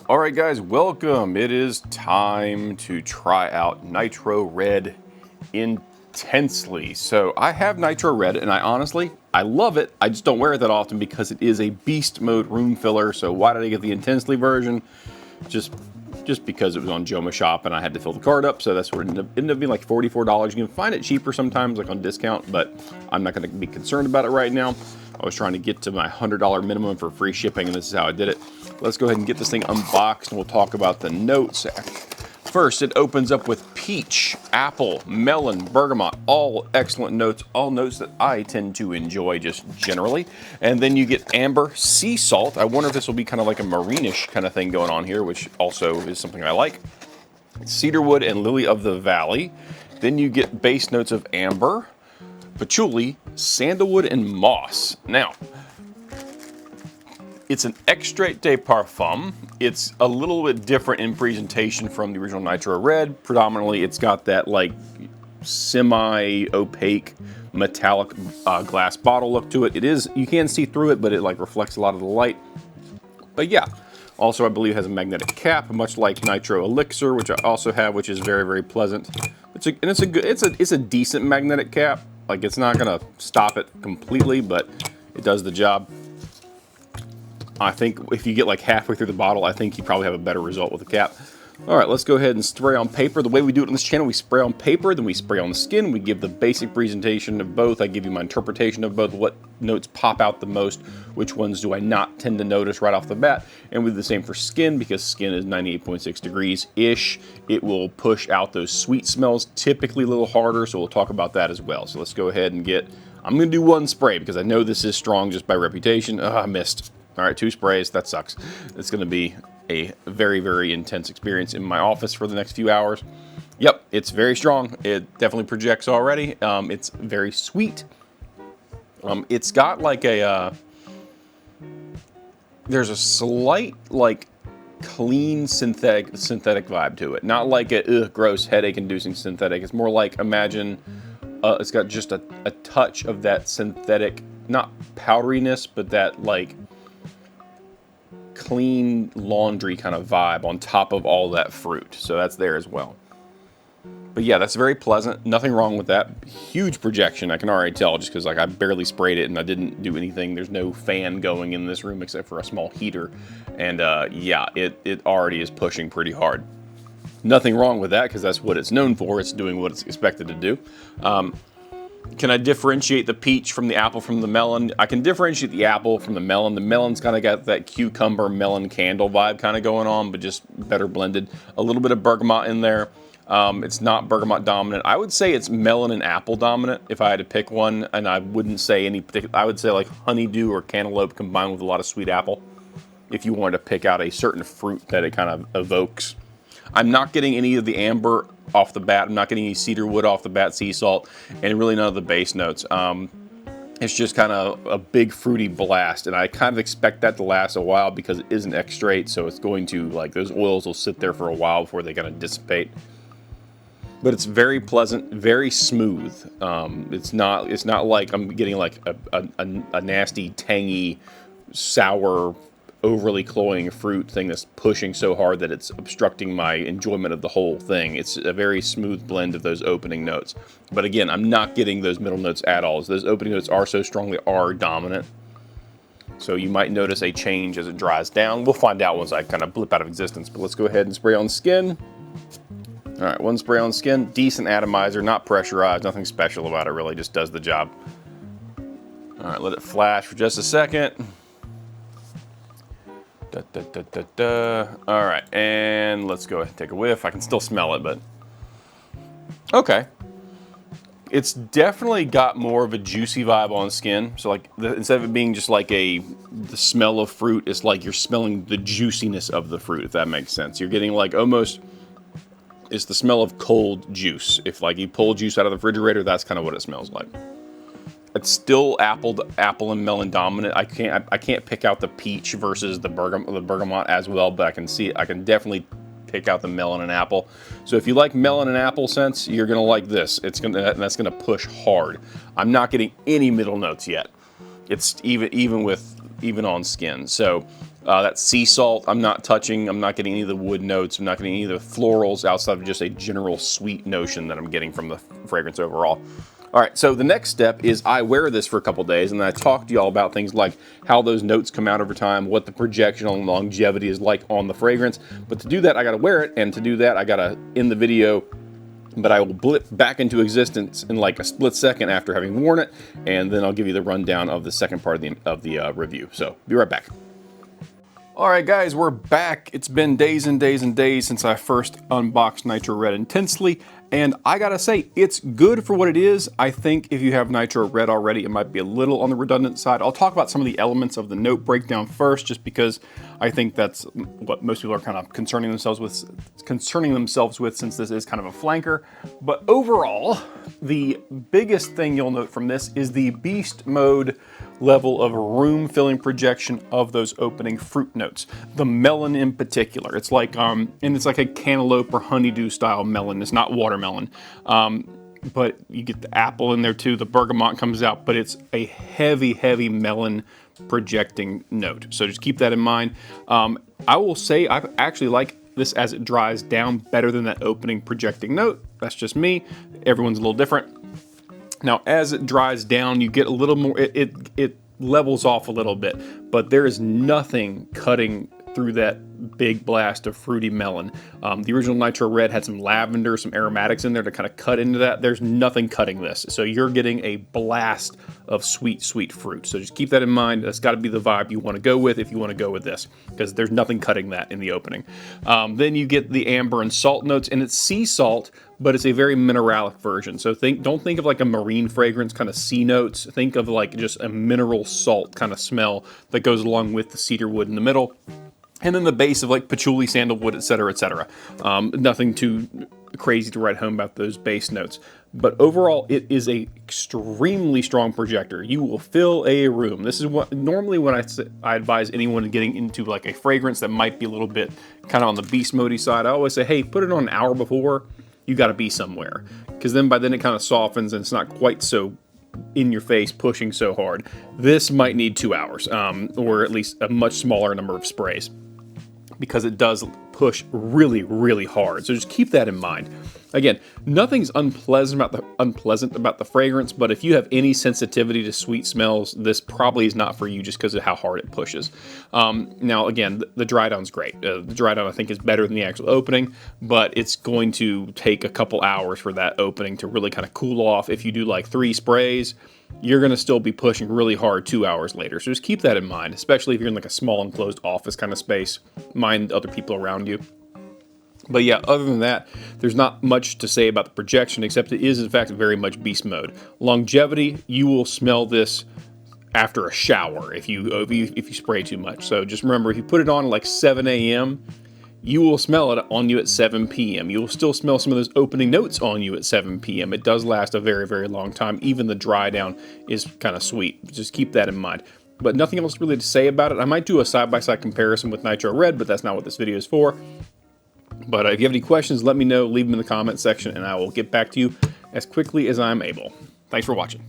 All right, guys, welcome. It is time to try out Nitro Red intensely. So I have Nitro Red, and I love it. I just don't wear it that often because it is a beast mode room filler. So why did I get the intensely version? Just because it was on Joma Shop and I had to fill the card up. So that's what it ended up being, like $44. You can find it cheaper sometimes, like on discount, but I'm not going to be concerned about it right now. I was trying to get to my $100 minimum for free shipping, and this is how I did it. Let's go ahead and get this thing unboxed, and we'll talk about the notes. First, it opens up with peach, apple, melon, bergamot, all excellent notes, all notes that I tend to enjoy just generally. And then you get amber, sea salt. I wonder if this will be kind of like a marine-ish kind of thing going on here, which also is something I like. Cedarwood and lily of the valley. Then you get base notes of amber, patchouli, sandalwood, and moss. Now, it's an extrait de parfum. It's a little bit different in presentation from the original Nitro Red. Predominantly, it's got that like semi-opaque metallic glass bottle look to it. It is, you can see through it, but it like reflects a lot of the light. But yeah, also I believe it has a magnetic cap, much like Nitro Elixir, which I also have, which is very, very pleasant. It's a decent magnetic cap. Like, it's not gonna stop it completely, but it does the job. I think if you get like halfway through the bottle, I think you probably have a better result with the cap. All right, let's go ahead and spray on paper. The way we do it on this channel, we spray on paper, then we spray on the skin. We give the basic presentation of both. I give you my interpretation of both, what notes pop out the most, which ones do I not tend to notice right off the bat. And we do the same for skin, because skin is 98.6 degrees-ish. It will push out those sweet smells, typically a little harder, so we'll talk about that as well. So let's go ahead and I'm gonna do one spray, because I know this is strong just by reputation. I missed. All right, 2 sprays, that sucks. It's gonna be a very, very intense experience in my office for the next few hours. Yep, it's very strong. It definitely projects already. It's very sweet. It's got like there's a slight like clean synthetic vibe to it. Not like a gross headache-inducing synthetic. It's more like, imagine it's got just a touch of that synthetic, not powderiness, but that like clean laundry kind of vibe on top of all that fruit. So that's there as well. But yeah, that's very pleasant. Nothing wrong with that. Huge projection, I can already tell, just because like I barely sprayed it and I didn't do anything. There's no fan going in this room except for a small heater. And yeah, it already is pushing pretty hard. Nothing wrong with that, because that's what it's known for. It's doing what it's expected to do. Can I differentiate the peach from the apple from the melon? I can differentiate the apple from the melon. The melon's kind of got that cucumber-melon candle vibe kind of going on, but just better blended. A little bit of bergamot in there. It's not bergamot dominant. I would say it's melon and apple dominant if I had to pick one, and I wouldn't say any particular. I would say like honeydew or cantaloupe combined with a lot of sweet apple, if you wanted to pick out a certain fruit that it kind of evokes. I'm not getting any of the amber off the bat. I'm not getting any cedarwood off the bat, sea salt, and really none of the base notes. It's just kind of a big fruity blast, and I kind of expect that to last a while because it is an extrait, so it's going to, like, those oils will sit there for a while before they kind of dissipate. But it's very pleasant, very smooth. It's not like I'm getting like a nasty, tangy, sour, overly cloying fruit thing that's pushing so hard that it's obstructing my enjoyment of the whole thing. It's a very smooth blend of those opening notes. But again, I'm not getting those middle notes at all. Those opening notes are so strong, they are dominant. So you might notice a change as it dries down. We'll find out once I kind of blip out of existence. But let's go ahead and spray on skin. All right, one spray on skin. Decent atomizer, not pressurized, nothing special about it really, just does the job. All right, let it flash for just a second. All right, and let's go ahead and take a whiff. I can still smell it, but okay. It's definitely got more of a juicy vibe on skin. So like, instead of it being just like the smell of fruit, it's like you're smelling the juiciness of the fruit, if that makes sense. You're getting like almost, it's the smell of cold juice. If like you pull juice out of the refrigerator, that's kind of what it smells like. It's still apple and melon dominant. I can't pick out the peach versus the bergamot as well, but I can definitely pick out the melon and apple. So if you like melon and apple scents, you're gonna like this. That's gonna push hard. I'm not getting any middle notes yet. It's even on skin. So That sea salt, I'm not touching. I'm not getting any of the wood notes. I'm not getting any of the florals outside of just a general sweet notion that I'm getting from the fragrance overall. All right, so the next step is I wear this for a couple days, and then I talk to y'all about things like how those notes come out over time, what the projection on longevity is like on the fragrance. But to do that, I gotta wear it, and to do that, I gotta end the video, but I will blip back into existence in like a split second after having worn it, and then I'll give you the rundown of the second part of the review. So be right back. All right, guys, we're back. It's been days and days and days since I first unboxed Nitro Red Intensely, and I gotta say, it's good for what it is. I think if you have Nitro Red already, it might be a little on the redundant side. I'll talk about some of the elements of the note breakdown first, just because I think that's what most people are kind of concerning themselves with, since this is kind of a flanker. But overall, the biggest thing you'll note from this is the beast mode level of room filling projection of those opening fruit notes. The melon in particular, it's like and it's like a cantaloupe or honeydew style melon. It's not watermelon, but you get the apple in there too. The bergamot comes out, but it's a heavy melon projecting note. So just keep that in mind. I will say I actually like this as it dries down better than that opening projecting note. That's just me. Everyone's a little different. Now, as it dries down, you get a little more, it levels off a little bit, but there is nothing cutting through that big blast of fruity melon. The original Nitro Red had some lavender, some aromatics in there to kind of cut into that. There's nothing cutting this. So you're getting a blast of sweet fruit. So just keep that in mind. That's got to be the vibe you want to go with if you want to go with this, because there's nothing cutting that in the opening. Then you get the amber and salt notes, and it's sea salt, but it's a very mineralic version. So don't think of like a marine fragrance kind of sea notes. Think of like just a mineral salt kind of smell that goes along with the cedar wood in the middle. And then the base of like patchouli, sandalwood, etc., etc. Nothing too crazy to write home about those base notes. But overall, it is a extremely strong projector. You will fill a room. This is what normally when I advise anyone getting into like a fragrance that might be a little bit kind of on the beast mode-y side. I always say, hey, put it on an hour before you got to be somewhere, because then by then it kind of softens and it's not quite so in your face pushing so hard. This might need 2 hours, or at least a much smaller number of sprays, because it does push really hard. So just keep that in mind. Again, nothing's unpleasant about the fragrance, but if you have any sensitivity to sweet smells, this probably is not for you just because of how hard it pushes. Now, again, the dry down's great. The dry down, I think, is better than the actual opening, but it's going to take a couple hours for that opening to really kind of cool off. If you do like 3 sprays, you're going to still be pushing really hard 2 hours later. So just keep that in mind, especially if you're in like a small enclosed office kind of space. Mind other people around you. But yeah, other than that, there's not much to say about the projection, except it is in fact very much beast mode. Longevity, you will smell this after a shower if you spray too much. So just remember, if you put it on like 7 a.m., you will smell it on you at 7 p.m. You will still smell some of those opening notes on you at 7 p.m. It does last a very long time. Even the dry down is kind of sweet. Just keep that in mind. But nothing else really to say about it. I might do a side-by-side comparison with Nitro Red, but that's not what this video is for. But if you have any questions, let me know. Leave them in the comment section, and I will get back to you as quickly as I'm able. Thanks for watching.